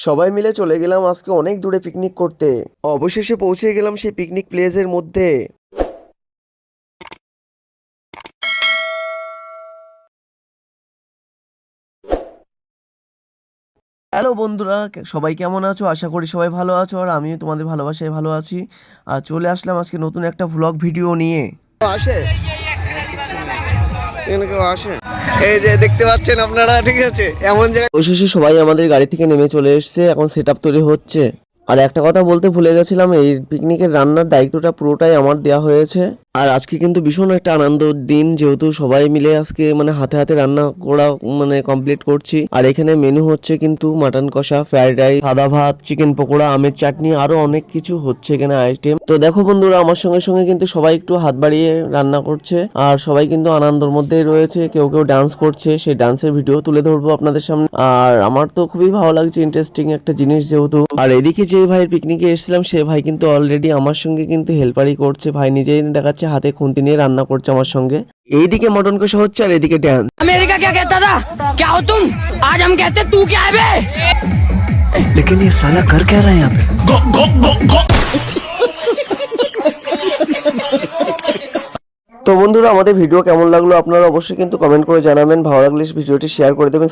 সবাই মিলে চলে গেলাম আজকে অনেক দূরে পিকনিক করতে। অবশেষে পৌঁছে গেলাম সেই পিকনিক প্লেসের মধ্যে। হ্যালো বন্ধুরা, সবাই কেমন আছো? আশা করি সবাই ভালো আছো, আর আমিও তোমাদের ভালোবাসায় ভালো আছি। আর চলে আসলাম আজকে নতুন একটা ভ্লগ ভিডিও নিয়ে। আসে এখানে কেউ আসে? এই যে দেখতে পাচ্ছেন আপনারা, ঠিক আছে, এমন জায়গায় অবশেষে সবাই আমাদের গাড়ি থেকে নেমে চলে এসেছে। এখন সেট আপ তৈরি হচ্ছে। আর একটা কথা বলতে ভুলে গেছিলাম, এই পিকনিকের রান্নার দায়িত্বটা পুরোটাই আমার দেওয়া হয়েছে। আর আজকে কিন্তু ভীষণ একটা আনন্দের দিন, যেহেতু সবাই মিলে আজকে মানে হাতে হাতে রান্না করা মানে কমপ্লিট করছি। আর এখানে মেনু হচ্ছে কিন্তু মাটন কষা, ফ্রাইড রাইস, সাদা ভাত, চিকেন পকোড়া, আমের চাটনি, আরো অনেক কিছু হচ্ছে এখানে আইটেম। তো দেখো বন্ধুরা, আমার সঙ্গে সঙ্গে কিন্তু সবাই একটু হাত বাড়িয়ে রান্না করছে, আর সবাই কিন্তু আনন্দের মধ্যেই রয়েছে। কেউ কেউ ডান্স করছে, সেই ডান্সের ভিডিও তুলে ধরবো আপনাদের সামনে। আর আমার তো খুবই ভালো লাগছে, ইন্টারেস্টিং একটা জিনিস যেহেতু। আর এদিকে যে ভাইয়ের পিকনিকে এসেছিলাম, সে ভাই কিন্তু অলরেডি আমার সঙ্গে কিন্তু হেল্পারই করছে। ভাই নিজেই দেখাচ্ছে হাতে খুন্তি নিয়ে রান্না করছে আমার সঙ্গে। এইদিকে মটন কষা হচ্ছে আর এদিকে ডান্স। अमेरिका क्या कहता था? क्या हो तुम? आज हम कहते तू क्या है बे? लेकिन ये साला कर क्या रहा है यहाँ पे? তো বন্ধুরা, আমাদের ভিডিও কেমন লাগলো আপনারা অবশ্যই কিন্তু কমেন্ট করে জানাবেন। ভালো লাগলে ভিডিওটি শেয়ার করে দেবেন।